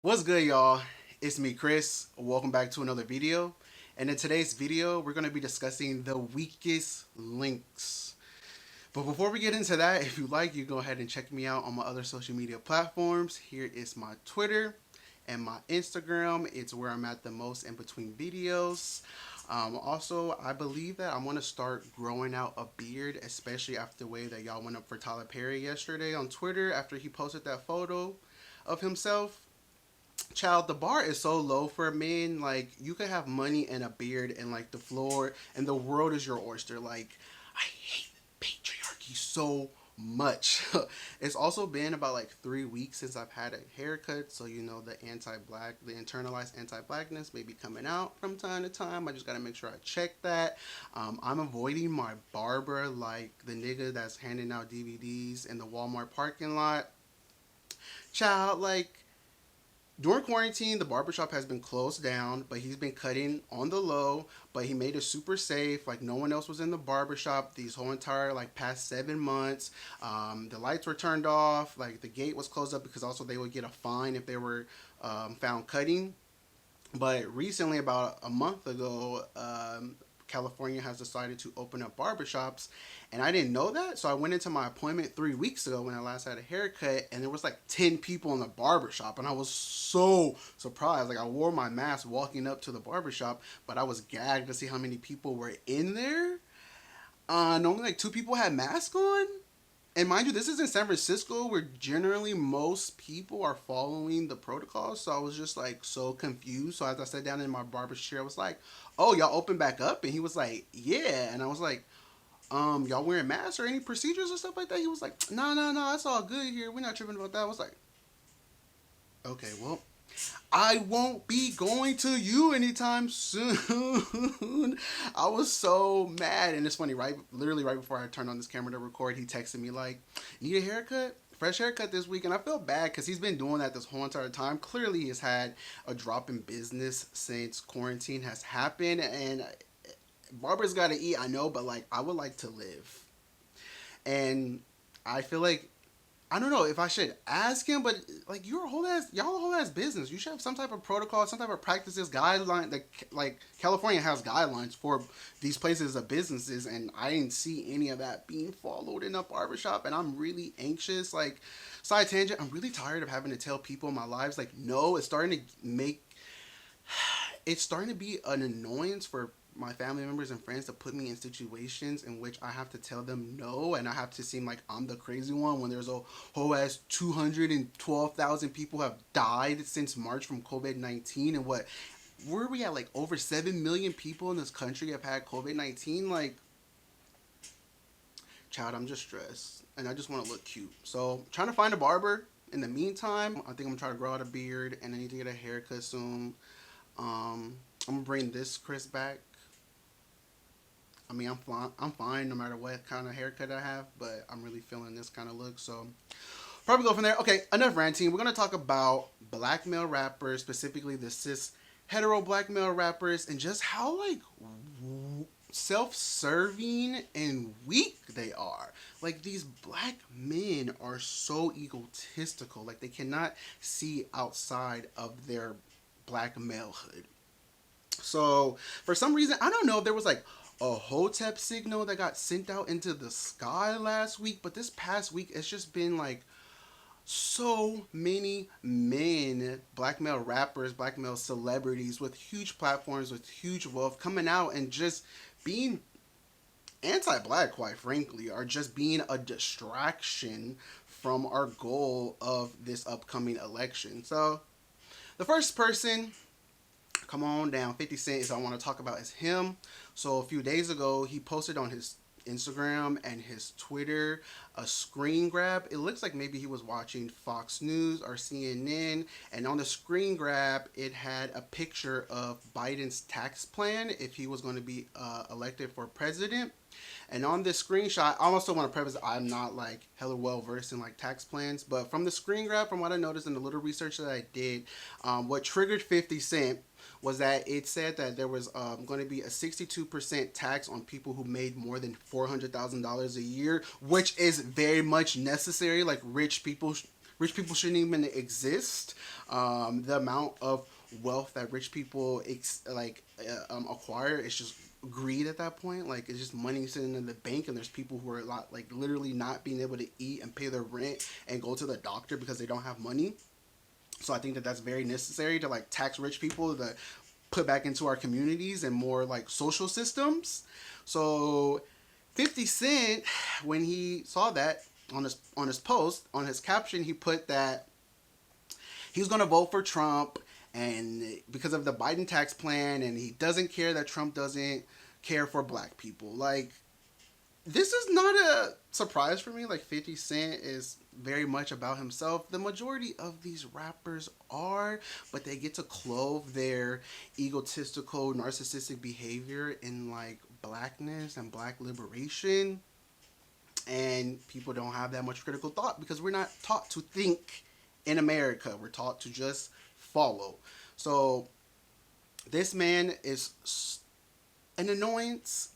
What's good, y'all? It's me, Chris. Welcome back to another video. And in today's video, we're going to be discussing the weakest links. But before we get into that, if you like, you go ahead and check me out on my other social media platforms. Here is my Twitter and my Instagram. It's where I'm at the most in between videos. Also, I believe that I'm going to start growing out a beard, especially after the way that y'all went up for Tyler Perry yesterday on Twitter after he posted that photo of himself. Child, the bar is so low for men. Like, you could have money and a beard and like the floor and the world is your oyster. Like, I hate patriarchy so much. It's also been about like 3 weeks since I've had a haircut, so you know the internalized anti-blackness may be coming out from time to time. I just gotta make sure I check that. I'm avoiding my barber like the nigga that's handing out DVDs in the Walmart parking lot. Child, like, during quarantine, the barbershop has been closed down, but he's been cutting on the low, but he made it super safe. Like, no one else was in the barbershop these whole entire, like, past 7 months. The lights were turned off. Like, the gate was closed up because also they would get a fine if they were found cutting. But recently, about a month ago, California has decided to open up barbershops, and I didn't know that. So I went into my appointment 3 weeks ago when I last had a haircut, and there was like 10 people in the barbershop, and I was so surprised. Like, I wore my mask walking up to the barbershop, but I was gagged to see how many people were in there. Normally like two people had masks on, and mind you, this is in San Francisco where generally most people are following the protocols. So I was just like so confused. So as I sat down in my barber's chair, I was like, "Oh, y'all open back up?" And he was like, "Yeah." And I was like, "Y'all wearing masks or any procedures or stuff like that?" He was like, "No, no, no, that's all good here. We're not tripping about that." I was like, "Okay, well, I won't be going to you anytime soon." I was so mad, and it's funny. Literally right before I turned on this camera to record, he texted me like, "Need a haircut? Fresh haircut this week." And I felt bad because he's been doing that this whole entire time. Clearly, he's had a drop in business since quarantine has happened, and barbers gotta eat. I know, but like, I would like to live, and I feel like I don't know if I should ask him, but like, y'all a whole ass business. You should have some type of protocol, some type of practices, guideline. Like California has guidelines for these places of businesses, and I didn't see any of that being followed in a barbershop, and I'm really anxious. Like, side tangent, I'm really tired of having to tell people in my lives like no. It's starting to be an annoyance for my family members and friends to put me in situations in which I have to tell them no, and I have to seem like I'm the crazy one when there's a whole ass 212,000 people have died since March from COVID-19. And what, where are we at? Like, over 7 million people in this country have had COVID-19. Like, child, I'm just stressed and I just want to look cute. So, trying to find a barber. In the meantime, I think I'm gonna try to grow out a beard and I need to get a haircut soon. I'm gonna bring this Chris back. I mean, I'm fine no matter what kind of haircut I have, but I'm really feeling this kind of look. So probably go from there. Okay, enough ranting. We're gonna talk about black male rappers, specifically the cis hetero black male rappers, and just how like self-serving and weak they are. Like, these black men are so egotistical. Like, they cannot see outside of their black malehood. So for some reason, I don't know if there was like a hotep signal that got sent out into the sky last week, but this past week it's just been like so many men, black male rappers, black male celebrities with huge platforms, with huge wealth coming out and just being anti-black, quite frankly, are just being a distraction from our goal of this upcoming election. So the first person, come on down, 50 Cent, is I want to talk about is him. So a few days ago, he posted on his Instagram and his Twitter a screen grab. It looks like maybe he was watching Fox News or CNN, and on the screen grab, it had a picture of Biden's tax plan if he was going to be elected for president. And on this screenshot, I also want to preface I'm not like hella well versed in like tax plans, but from the screen grab, from what I noticed in the little research that I did, what triggered 50 Cent was that it said that there was going to be a 62% tax on people who made more than $400,000 a year, which is very much necessary. Like, rich people rich people shouldn't even exist. The amount of wealth that rich people acquire is just greed at that point. Like it's just money sitting in the bank, and there's people who are a lot like literally not being able to eat and pay their rent and go to the doctor because they don't have money. So I think that that's very necessary to like tax rich people to put back into our communities and more like social systems. So 50 Cent, when he saw that on his post, on his caption, he put that he was going to vote for Trump and because of the Biden tax plan, and he doesn't care that Trump doesn't care for black people. Like this is not a surprise for me. Like 50 Cent is very much about himself. The majority of these rappers are, but they get to clothe their egotistical, narcissistic behavior in like blackness and black liberation. And people don't have that much critical thought because we're not taught to think in America. We're taught to just follow. So this man is an annoyance.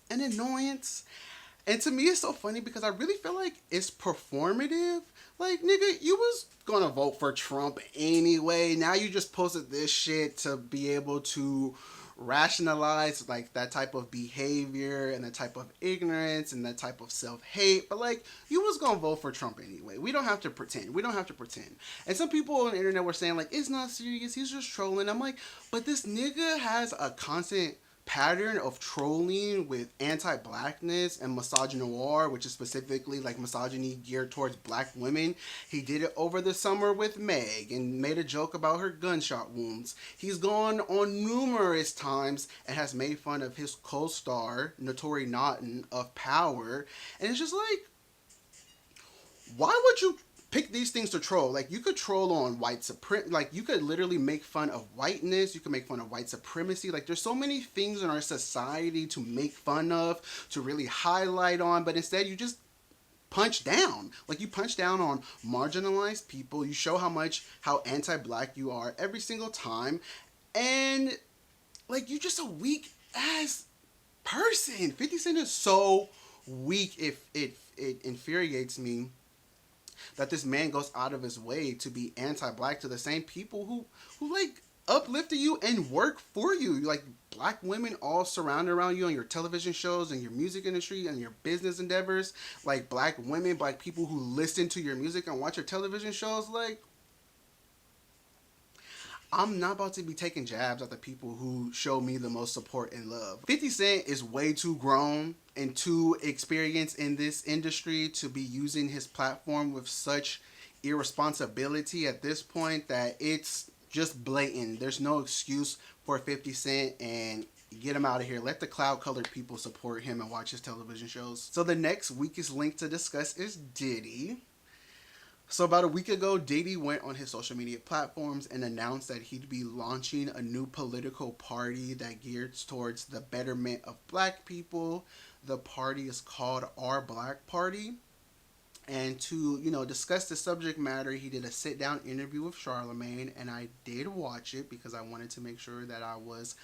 And to me, it's so funny because I really feel like it's performative. Like, nigga, you was gonna vote for Trump anyway. Now you just posted this shit to be able to rationalize like that type of behavior and that type of ignorance and that type of self-hate. But like, you was gonna vote for Trump anyway. We don't have to pretend. We don't have to pretend. And some people on the internet were saying like, it's not serious. He's just trolling. I'm like, but this nigga has a constant pattern of trolling with anti-blackness and misogynoir, which is specifically like misogyny geared towards black women. He did it over the summer with Meg and made a joke about her gunshot wounds. He's gone on numerous times and has made fun of his co-star Notori Naughton of Power, and it's just like, why would you pick these things to troll? Like, you could troll on white supremacy. Like, you could literally make fun of whiteness. You could make fun of white supremacy. Like, there's so many things in our society to make fun of, to really highlight on, but instead you just punch down. Like, you punch down on marginalized people. You show how anti-black you are every single time, and like, you're just a weak ass person. 50 Cent is so weak. If it infuriates me that this man goes out of his way to be anti-black to the same people who like uplifted you and work for you. Like, black women all surround around you on your television shows and your music industry and your business endeavors. Like, black women, black people who listen to your music and watch your television shows. Like, I'm not about to be taking jabs at the people who show me the most support and love. 50 Cent is way too grown and too experienced in this industry to be using his platform with such irresponsibility at this point that it's just blatant. There's no excuse for 50 Cent, and get him out of here. Let the cloud-colored people support him and watch his television shows. So the next weakest link to discuss is Diddy. So about a week ago, Diddy went on his social media platforms and announced that he'd be launching a new political party that gears towards the betterment of black people. The party is called Our Black Party. And to, discuss the subject matter, he did a sit-down interview with Charlemagne, and I did watch it because I wanted to make sure that I was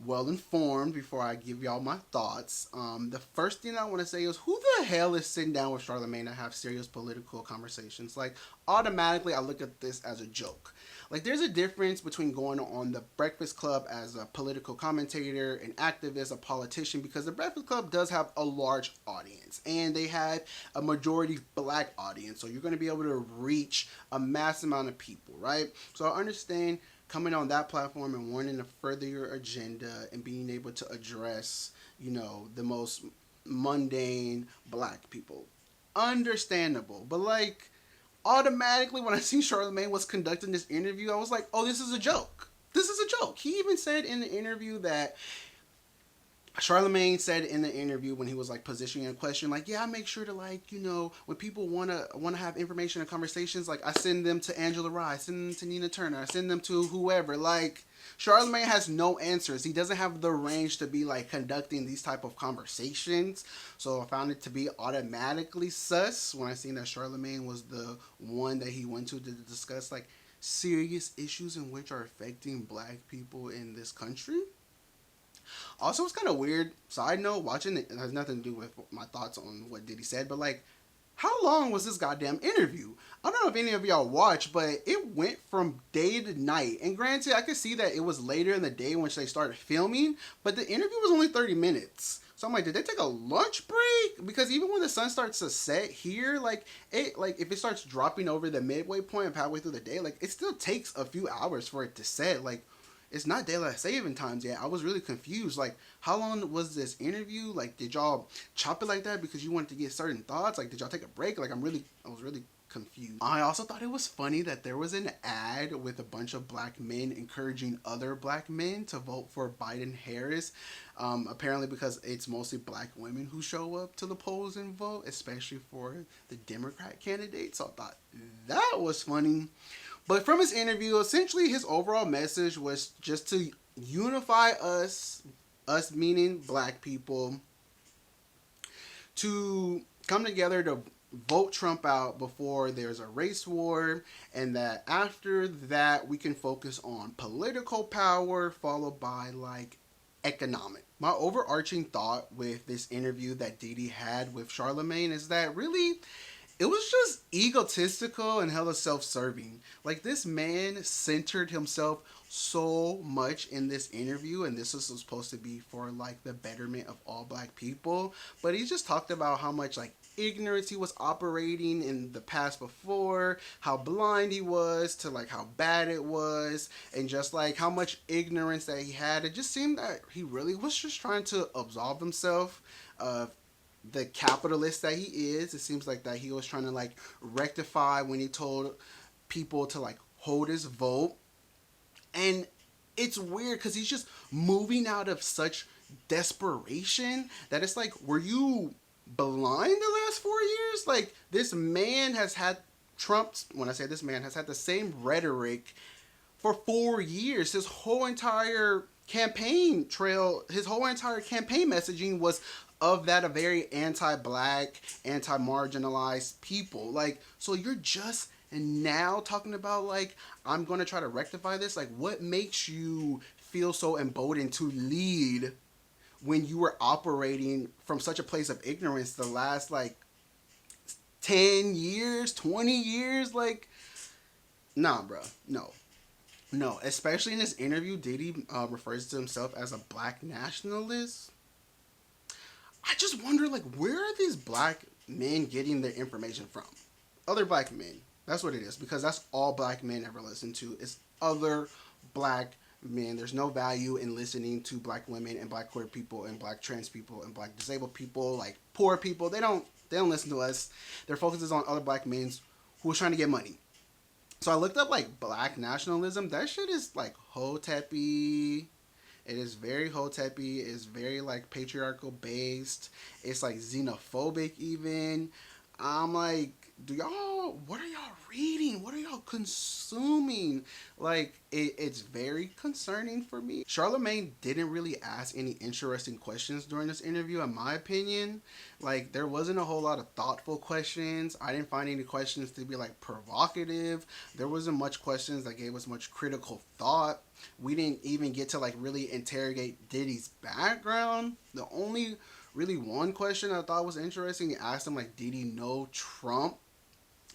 well informed before I give y'all my thoughts. The first thing I want to say is, who the hell is sitting down with Charlemagne to have serious political conversations? Like, automatically I look at this as a joke. Like, there's a difference between going on the Breakfast Club as a political commentator, an activist, a politician, because the Breakfast Club does have a large audience and they have a majority black audience, so you're going to be able to reach a mass amount of people, right? So I understand coming on that platform and wanting to further your agenda and being able to address, the most mundane black people. Understandable. But like, automatically when I seen Charlemagne was conducting this interview, I was like, oh, this is a joke. This is a joke. He even said in the interview that Charlemagne said in the interview when he was like positioning a question, like, yeah, I make sure to like, when people wanna have information and conversations, like I send them to Angela Rye, I send them to Nina Turner, I send them to whoever. Like, Charlemagne has no answers. He doesn't have the range to be like conducting these type of conversations. So I found it to be automatically sus when I seen that Charlemagne was the one that he went to discuss like serious issues in which are affecting black people in this country. Also, it's kind of weird. Side note, watching it has nothing to do with my thoughts on what Diddy said, but like, How long was this goddamn interview? I don't know if any of y'all watched, but it went from day to night. And granted, I could see that it was later in the day when they started filming, but the interview was only 30 minutes. So I'm like, did they take a lunch break? Because even when the sun starts to set here, like if it starts dropping over the midway point of halfway through the day, like it still takes a few hours for it to set. Like it's not daylight saving times yet. I was really confused. Like, how long was this interview? Like, did y'all chop it like that because you wanted to get certain thoughts? Like, did y'all take a break? Like, I was really confused. I also thought it was funny that there was an ad with a bunch of black men encouraging other black men to vote for Biden Harris. Apparently, because it's mostly black women who show up to the polls and vote, especially for the Democrat candidate. So I thought that was funny. But from his interview, essentially his overall message was just to unify us meaning black people, to come together to vote Trump out before there's a race war, and that after that we can focus on political power followed by like economic. My overarching thought with this interview that Diddy had with Charlemagne is that really it was just egotistical and hella self-serving. Like this man centered himself so much in this interview, and this was supposed to be for like the betterment of all black people. But he just talked about how much like ignorance he was operating in the past before, how blind he was to like how bad it was, and just like how much ignorance that he had. It just seemed that he really was just trying to absolve himself of the capitalist that he is. It seems like that he was trying to like rectify when he told people to like hold his vote. And it's weird because he's just moving out of such desperation that it's like, were you blind the last 4 years? Like this man has had Trump's, when I say this man has had the same rhetoric for 4 years. His whole entire campaign trail, his whole entire campaign messaging was of that a very anti-black, anti-marginalized people. Like, so you're just now talking about like I'm going to try to rectify this. Like, what makes you feel so emboldened to lead when you were operating from such a place of ignorance the last like 10 years, 20 years? Like, nah, bro, no. No, especially in this interview, Diddy refers to himself as a black nationalist. I just wonder, like, where are these black men getting their information from? Other black men. That's what it is, because that's all black men ever listen to is other black men. There's no value in listening to black women and black queer people and black trans people and black disabled people, like poor people. They don't listen to us. Their focus is on other black men who are trying to get money. So I looked up like black nationalism. That shit is like hotepi. It is very hotepi. It's very like patriarchal based. It's like xenophobic even. I'm like, what are y'all reading? What are y'all consuming? Like, it's very concerning for me. Charlemagne didn't really ask any interesting questions during this interview, in my opinion. Like, there wasn't a whole lot of thoughtful questions. I didn't find any questions to be, like, provocative. There wasn't much questions that gave us much critical thought. We didn't even get to, like, really interrogate Diddy's background. The only really one question I thought was interesting, he asked him, like, did he know Trump?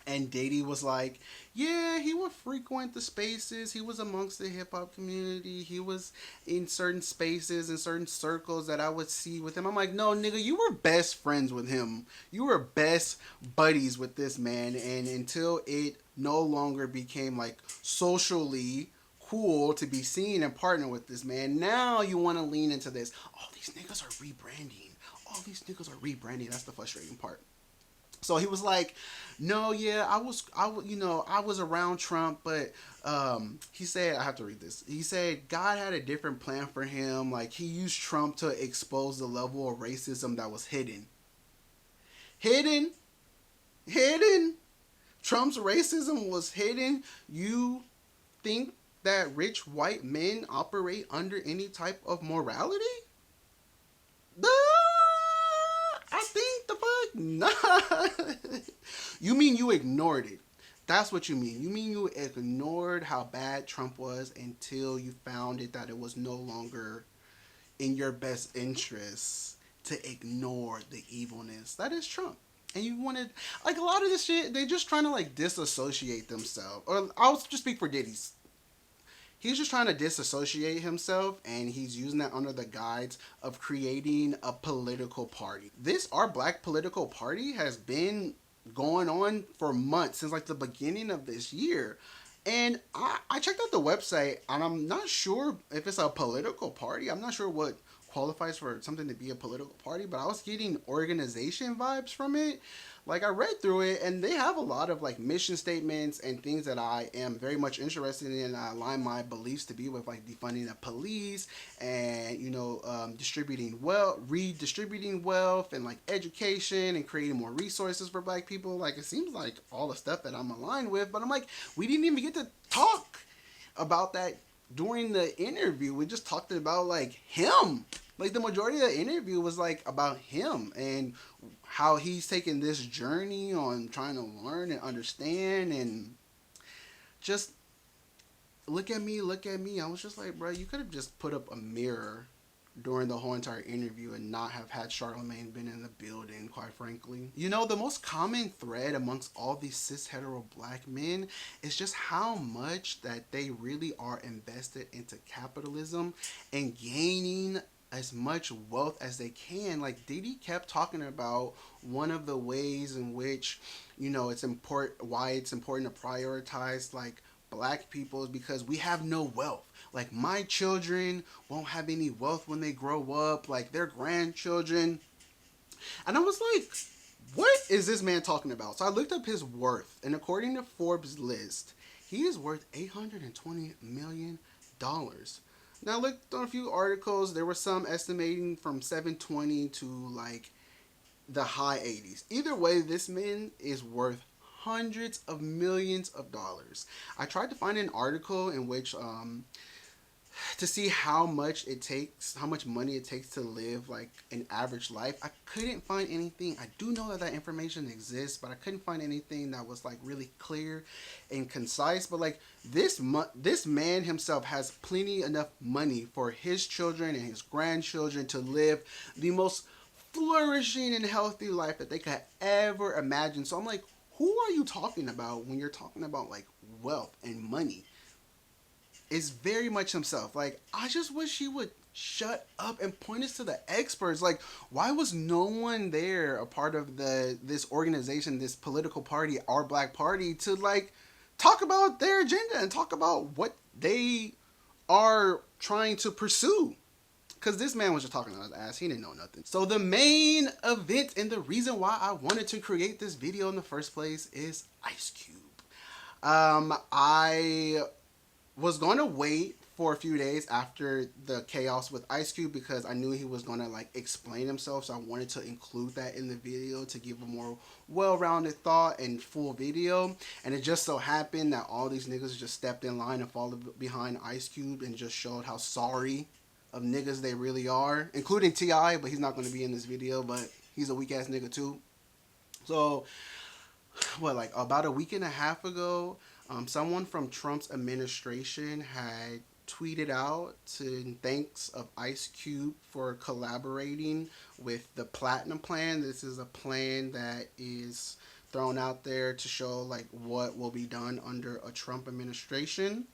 And Diddy was like, yeah, he would frequent the spaces. He was amongst the hip hop community. He was in certain spaces and certain circles that I would see with him. I'm like, no, nigga, you were best friends with him. You were best buddies with this man. And until it no longer became like socially cool to be seen and partner with this man, now you want to lean into this. All these niggas are rebranding. All these niggas are rebranding. That's the frustrating part. So he was like, "No, yeah, I was around Trump, but he said I have to read this. He said God had a different plan for him. Like he used Trump to expose the level of racism that was hidden, hidden. Trump's racism was hidden. You think that rich white men operate under any type of morality? I think the fuck not. You mean you ignored it? That's what you mean. You mean you ignored how bad Trump was until you found it that it was no longer in your best interests to ignore the evilness. That is Trump. And you wanted, like, a lot of this shit, they just trying to like disassociate themselves. Or I'll just speak for Diddy's. He's just trying to disassociate himself, and he's using that under the guise of creating a political party. This our black political party has been going on for months, since like the beginning of this year. And I checked out the website, and I'm not sure if it's a political party. I'm not sure what qualifies for something to be a political party, but I was getting organization vibes from it. Like, I read through it, and they have a lot of like mission statements and things that I am very much interested in. I align my beliefs to be with, like defunding the police, and distributing wealth, redistributing wealth, and like education, and creating more resources for black people. Like, it seems like all the stuff that I'm aligned with, but I'm like, we didn't even get to talk about that during the interview. We just talked about like him. Like, the majority of the interview was like about him and how he's taking this journey on trying to learn and understand, and just look at me, look at me. I was just like, bro, you could have just put up a mirror during the whole entire interview and not have had Charlemagne been in the building, quite frankly. The most common thread amongst all these cis hetero black men is just how much that they really are invested into capitalism and gaining as much wealth as they can. Like, Diddy kept talking about one of the ways in which, it's important, why it's important to prioritize like black people is because we have no wealth. Like, my children won't have any wealth when they grow up, like their grandchildren. And I was like, what is this man talking about? So I looked up his worth, and according to Forbes list, he is worth $820 million. Now, I looked on a few articles. There were some estimating from 720 to like the high 80s. Either way, this man is worth hundreds of millions of dollars. I tried to find an article in which to see how much it takes, how much money it takes to live like an average life. I couldn't find anything. I do know that that information exists, but I couldn't find anything that was like really clear and concise. But like, this man himself has plenty enough money for his children and his grandchildren to live the most flourishing and healthy life that they could ever imagine. So I'm like, who are you talking about when you're talking about like wealth and money? Is very much himself. Like, I just wish he would shut up and point us to the experts. Like, why was no one there, a part of this organization, this political party, our black party, to like talk about their agenda and talk about what they are trying to pursue? Because this man was just talking on his ass. He didn't know nothing. So the main event and the reason why I wanted to create this video in the first place is Ice Cube. I was going to wait for a few days after the chaos with Ice Cube because I knew he was going to like explain himself, so I wanted to include that in the video to give a more well-rounded thought and full video. And it just so happened that all these niggas just stepped in line and followed behind Ice Cube and just showed how sorry of niggas they really are, including T.I., but he's not going to be in this video, but he's a weak-ass nigga too. So, like about a week and a half ago, someone from Trump's administration had tweeted out to thanks of Ice Cube for collaborating with the Platinum Plan. This is a plan that is thrown out there to show like what will be done under a Trump administration.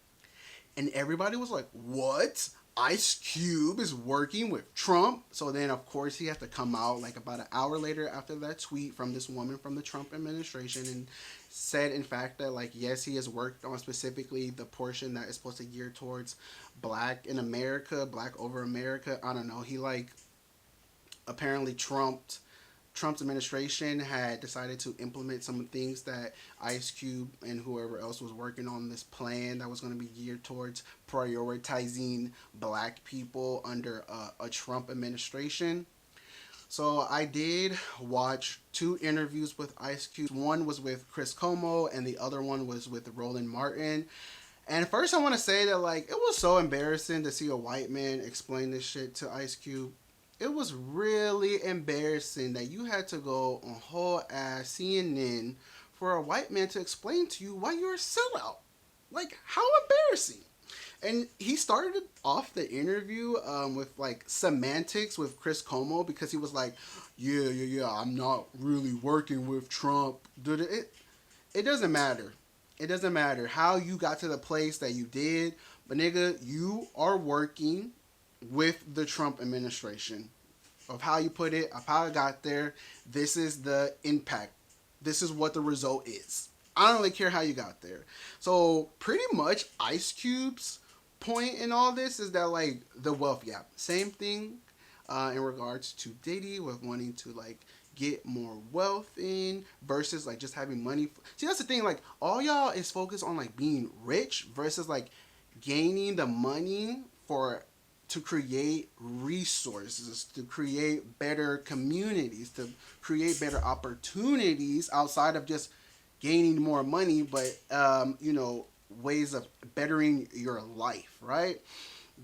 And everybody was like, what? Ice Cube is working with Trump? So then, of course, he had to come out like about an hour later after that tweet from this woman from the Trump administration and said, in fact, that like, yes, he has worked on specifically the portion that is supposed to gear towards black in America, black over America. I don't know. He like apparently Trump's administration had decided to implement some things that Ice Cube and whoever else was working on this plan that was going to be geared towards prioritizing black people under a Trump administration. So I did watch 2 interviews with Ice Cube. One was with Chris Como and the other one was with Roland Martin. And first I want to say that like, it was so embarrassing to see a white man explain this shit to Ice Cube. It was really embarrassing that you had to go on whole ass CNN for a white man to explain to you why you're a sellout. Like, how embarrassing. And he started off the interview with like semantics with Chris Como because he was like, yeah, I'm not really working with Trump. It doesn't matter. It doesn't matter how you got to the place that you did, but nigga, you are working with the Trump administration. Of how you put it, of how it got there. This is the impact. This is what the result is. I don't really care how you got there. So pretty much Ice Cube's point in all this is that like the wealth gap. Same thing in regards to Diddy with wanting to like get more wealth in versus like just having money. See, that's the thing. Like all y'all is focused on like being rich versus like gaining the money for to create resources, to create better communities, to create better opportunities outside of just gaining more money, but ways of bettering your life, right?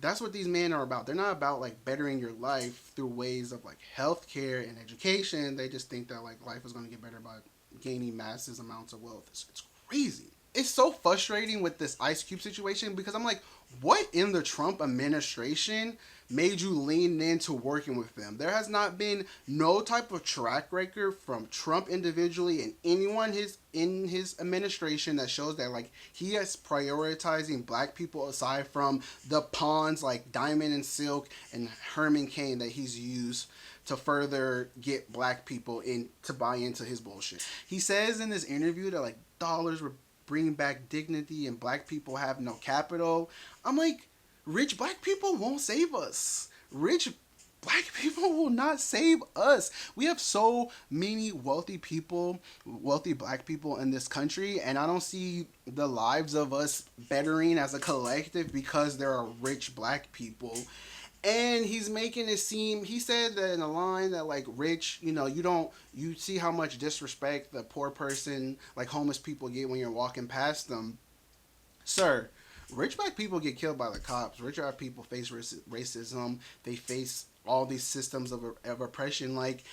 That's what these men are about. They're not about like bettering your life through ways of like healthcare and education. They just think that like life is going to get better by gaining massive amounts of wealth. It's crazy. It's so frustrating with this Ice Cube situation because I'm like, what in the Trump administration made you lean into working with them? There has not been no type of track record from Trump individually and anyone in his administration that shows that like he is prioritizing black people aside from the pawns like Diamond and Silk and Herman Cain that he's used to further get black people in to buy into his bullshit. He says in this interview that like dollars were bringing back dignity and black people have no capital. I'm like, rich black people won't save us. Rich black people will not save us. We have so many wealthy people, wealthy black people in this country, and I don't see the lives of us bettering as a collective because there are rich black people. And he's making it seem, he said that in a line that like rich, you see how much disrespect the poor person, like homeless people get when you're walking past them. Sir, rich black people get killed by the cops. Rich black people face racism. They face all these systems of oppression. Like,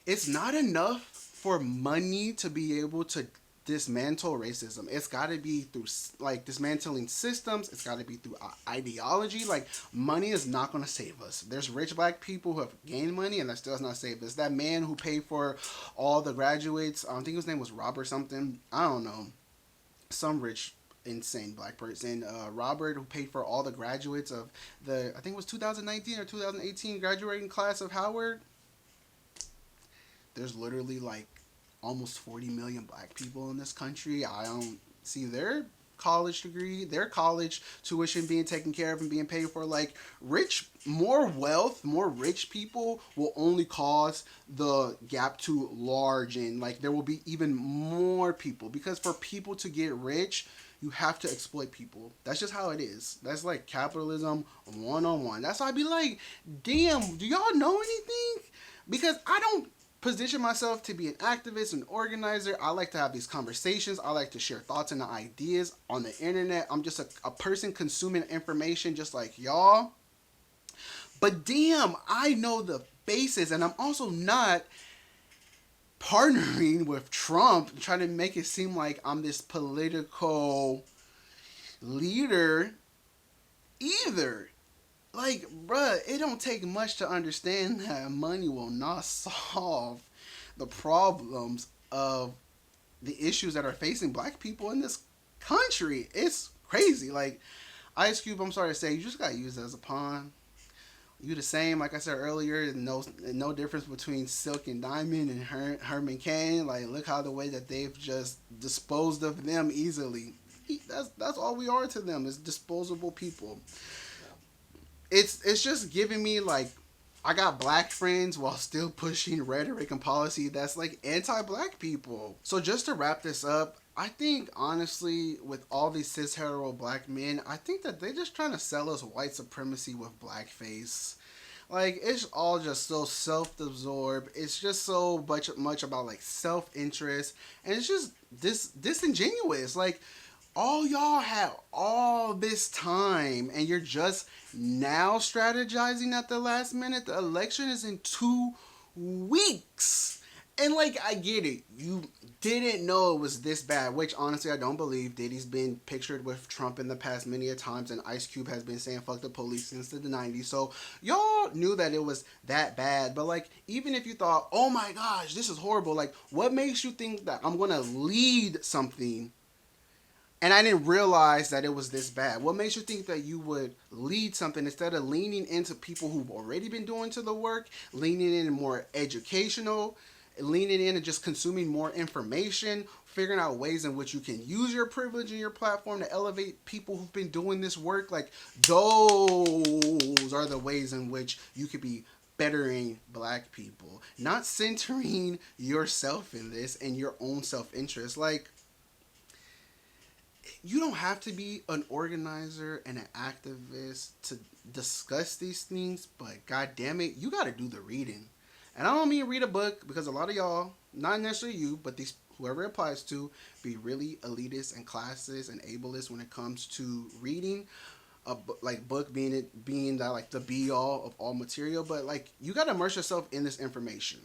it's not enough for money to be able to dismantle racism. It's got to be through like dismantling systems. It's got to be through ideology. Like money is not going to save us. There's rich black people who have gained money and that still does not save us. That man who paid for all the graduates, I think his name was Robert something. I don't know. Some rich insane black person, Robert, who paid for all the graduates of I think it was 2019 or 2018 graduating class of Howard. There's literally like almost 40 million black people in this country. I don't see their college degree, their college tuition being taken care of and being paid for. Like more wealth, more rich people will only cause the gap to large, and like there will be even more people because for people to get rich, you have to exploit people. That's just how it is. That's like capitalism 101. That's why I'd be like, damn, do y'all know anything? Because I don't position myself to be an activist, an organizer. I like to have these conversations. I like to share thoughts and ideas on the internet. I'm just a person consuming information just like y'all. But damn, I know the basis, and I'm also not partnering with Trump, trying to make it seem like I'm this political leader either. Like, bruh, it don't take much to understand that money will not solve the problems of the issues that are facing black people in this country. It's crazy. Like, Ice Cube, I'm sorry to say, you just got used as a pawn. You the same, like I said earlier, no difference between Silk and Diamond and Herman Cain. Like, look how the way that they've just disposed of them easily. That's all we are to them, is disposable people. It's just giving me like, I got black friends while still pushing rhetoric and policy that's like anti-black people. So just to wrap this up, I think honestly with all these cis hetero black men, I think that they're just trying to sell us white supremacy with blackface. Like, it's all just so self-absorbed. It's just so much about like self-interest, and it's just disingenuous. Like, all y'all had all this time and you're just now strategizing at the last minute. The election is in 2 weeks And like, I get it. You didn't know it was this bad, which honestly I don't believe. Diddy's been pictured with Trump in the past many a times, and Ice Cube has been saying fuck the police since the 90s. So y'all knew that it was that bad. But like, even if you thought, oh my gosh, this is horrible, like, what makes you think that I'm gonna lead something and I didn't realize that it was this bad? What makes you think that you would lead something instead of leaning into people who've already been doing to the work, leaning in more educational, leaning in and just consuming more information, figuring out ways in which you can use your privilege and your platform to elevate people who've been doing this work? Like, those are the ways in which you could be bettering black people, not centering yourself in this and your own self-interest. Like, you don't have to be an organizer and an activist to discuss these things, but god damn it, you got to do the reading. And I don't mean read a book, because a lot of y'all, not necessarily you, but these whoever it applies to, be really elitist and classist and ableist when it comes to reading a book, like book being that like the be all of all material. But like, you got to immerse yourself in this information,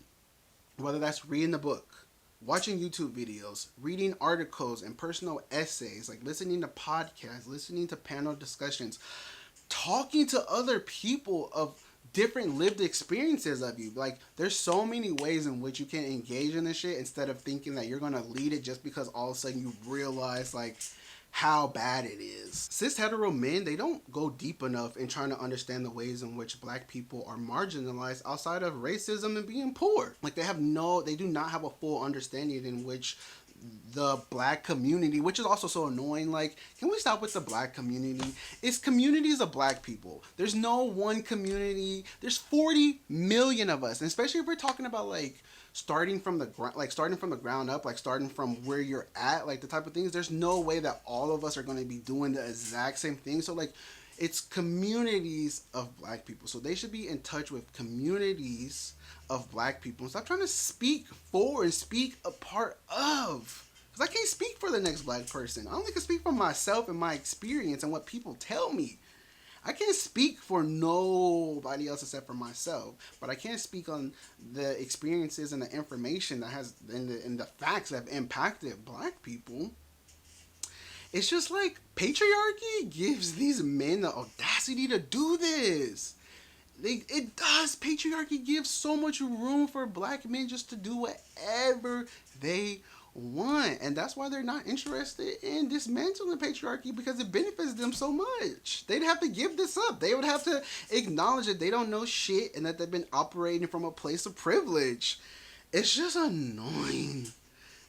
whether that's reading the book, watching YouTube videos, reading articles and personal essays, like listening to podcasts, listening to panel discussions, talking to other people of different lived experiences of you. Like, there's so many ways in which you can engage in this shit instead of thinking that you're gonna lead it just because all of a sudden you realize like how bad it is. Cis hetero men, they don't go deep enough in trying to understand the ways in which black people are marginalized outside of racism and being poor. Like, they do not have a full understanding in which the black community, which is also so annoying. Like, can we stop with the black community? It's communities of black people. There's no one community. There's 40 million of us, and especially if we're talking about like starting from the ground, like starting from the ground up, like starting from where you're at, like the type of things. There's no way that all of us are going to be doing the exact same thing. So like, it's communities of black people, so they should be in touch with communities of black people and stop trying to speak for and speak a part of, because I can't speak for the next black person. I only can speak for myself and my experience and what people tell me. I can't speak for nobody else except for myself, but I can't speak on the experiences and the information that has and the facts that have impacted black people. It's just like, patriarchy gives these men the audacity to do this. It does. Patriarchy gives so much room for black men just to do whatever they want. And that's why they're not interested in dismantling patriarchy, because it benefits them so much. They'd have to give this up. They would have to acknowledge that they don't know shit and that they've been operating from a place of privilege. It's just annoying.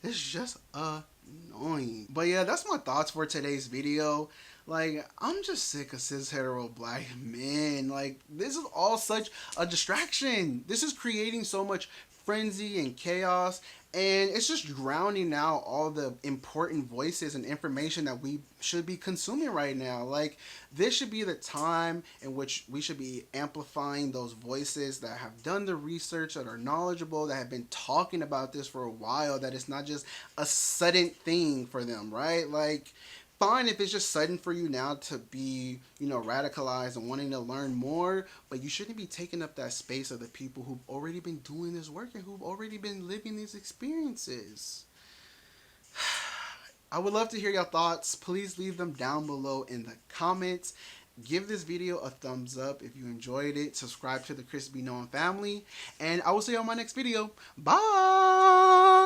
It's just annoying. But yeah, that's my thoughts for today's video. Like, I'm just sick of cis hetero black men. Like, this is all such a distraction. This is creating so much frenzy and chaos, and it's just drowning out all the important voices and information that we should be consuming right now. Like, this should be the time in which we should be amplifying those voices that have done the research, that are knowledgeable, that have been talking about this for a while, that it's not just a sudden thing for them, right? Like, fine if it's just sudden for you now to be, radicalized and wanting to learn more, but you shouldn't be taking up that space of the people who've already been doing this work and who've already been living these experiences. I would love to hear your thoughts. Please leave them down below in the comments. Give this video a thumbs up if you enjoyed it. Subscribe to the Chris Be Known family, and I will see you on my next video. Bye!